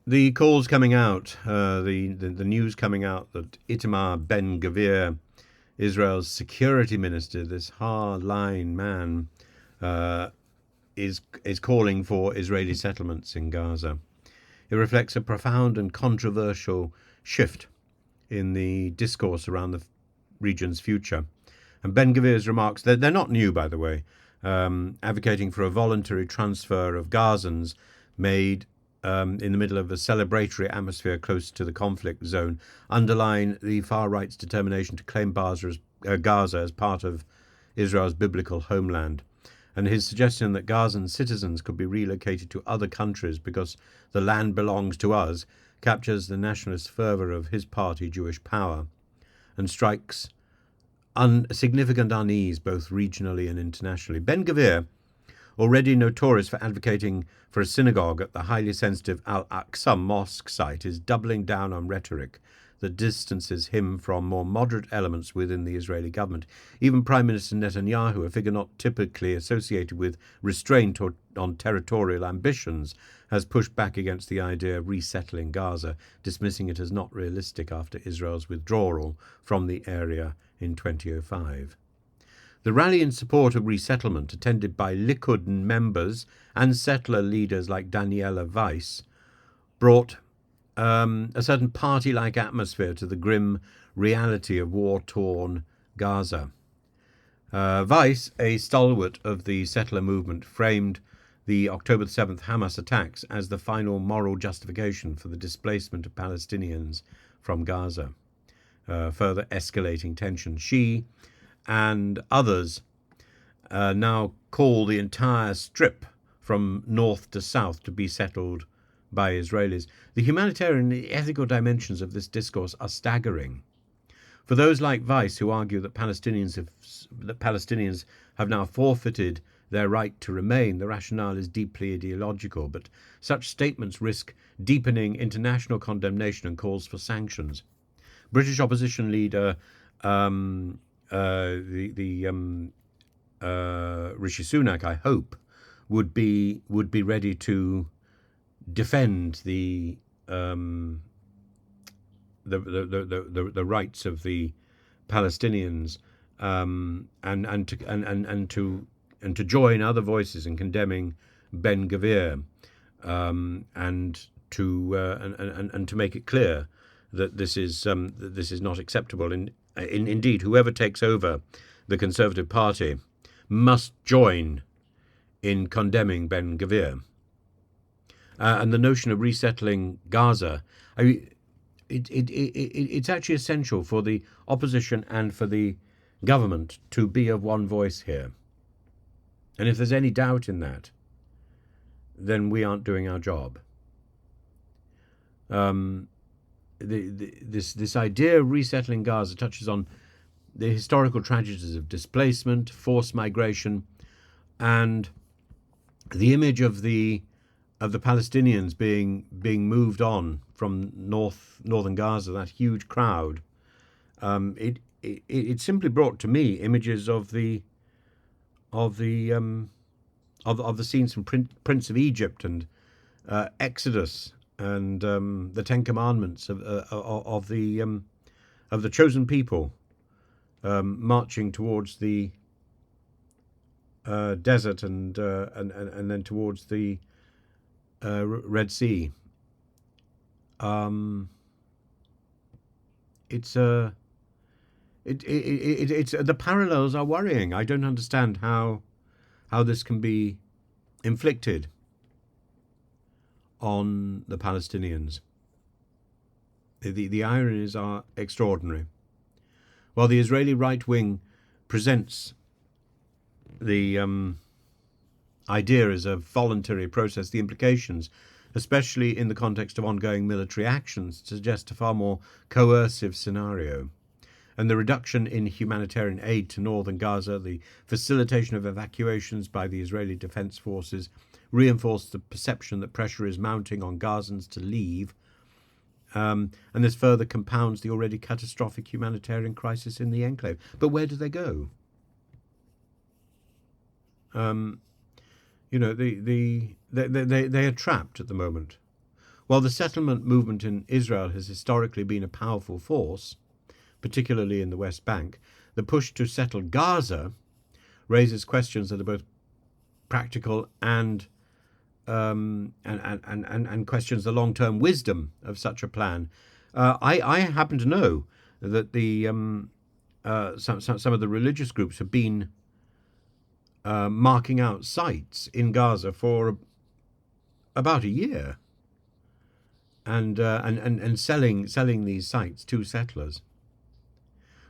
The calls coming out, the news coming out that Itamar Ben Gvir, Israel's security minister, this hard-line man, uh, is calling for Israeli settlements in Gaza. It reflects a profound and controversial shift in the discourse around the region's future. And Ben Gvir's remarks, they're not new, by the way, advocating for a voluntary transfer of Gazans made in the middle of a celebratory atmosphere close to the conflict zone, underline the far right's determination to claim Gaza as part of Israel's biblical homeland. And his suggestion that Gazan citizens could be relocated to other countries because the land belongs to us captures the nationalist fervour of his party, Jewish Power, and strikes significant unease both regionally and internationally. Ben Gvir, already notorious for advocating for a synagogue at the highly sensitive Al-Aqsa mosque site, is doubling down on rhetoric that distances him from more moderate elements within the Israeli government. Even Prime Minister Netanyahu, a figure not typically associated with restraint on territorial ambitions, has pushed back against the idea of resettling Gaza, dismissing it as not realistic after Israel's withdrawal from the area in 2005. The rally in support of resettlement, attended by Likud members and settler leaders like Daniela Weiss, brought a certain party-like atmosphere to the grim reality of war-torn Gaza. Weiss, a stalwart of the settler movement, framed the October 7th Hamas attacks as the final moral justification for the displacement of Palestinians from Gaza, further escalating tension. She and others now call the entire strip from north to south to be settled by Israelis. The humanitarian and ethical dimensions of this discourse are staggering. For those like Weiss who argue that Palestinians have now forfeited their right to remain, the rationale is deeply ideological, but such statements risk deepening international condemnation and calls for sanctions. British opposition leader Rishi Sunak, I hope, would be ready to defend the rights of the Palestinians, and to join other voices in condemning Ben Gvir, and to make it clear that this is not acceptable. Indeed, whoever takes over the Conservative Party must join in condemning Ben Gvir. And the notion of resettling Gaza, it's actually essential for the opposition and for the government to be of one voice here. And if there's any doubt in that, then we aren't doing our job. This idea of resettling Gaza touches on the historical tragedies of displacement, forced migration, and the image of the Palestinians being moved on from northern Gaza, that huge crowd. It simply brought to me images of the scenes from Prince of Egypt and Exodus and the Ten Commandments of the chosen people marching towards the desert and then towards the Red Sea. It's the parallels are worrying. I don't understand how this can be inflicted on the Palestinians. The ironies are extraordinary. While the Israeli right wing presents the idea as a voluntary process, the implications, especially in the context of ongoing military actions, suggest a far more coercive scenario. And the reduction in humanitarian aid to northern Gaza, the facilitation of evacuations by the Israeli Defense Forces, reinforce the perception that pressure is mounting on Gazans to leave. And this further compounds the already catastrophic humanitarian crisis in the enclave. But where do they go? They are trapped at the moment. While the settlement movement in Israel has historically been a powerful force, particularly in the West Bank, the push to settle Gaza raises questions that are both practical and questions the long-term wisdom of such a plan. I happen to know that the some of the religious groups have been marking out sites in Gaza for about a year, and selling these sites to settlers.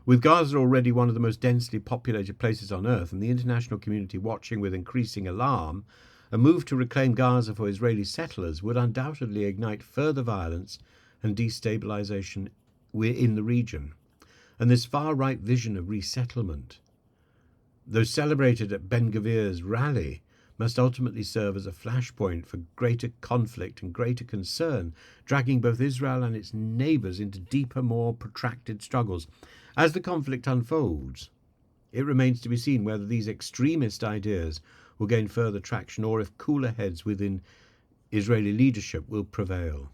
With Gaza already one of the most densely populated places on earth, and the international community watching with increasing alarm, a move to reclaim Gaza for Israeli settlers would undoubtedly ignite further violence and destabilization in the region. And this far-right vision of resettlement, though celebrated at Gvir's rally, must ultimately serve as a flashpoint for greater conflict and greater concern, dragging both Israel and its neighbours into deeper, more protracted struggles. As the conflict unfolds, it remains to be seen whether these extremist ideas will gain further traction or if cooler heads within Israeli leadership will prevail.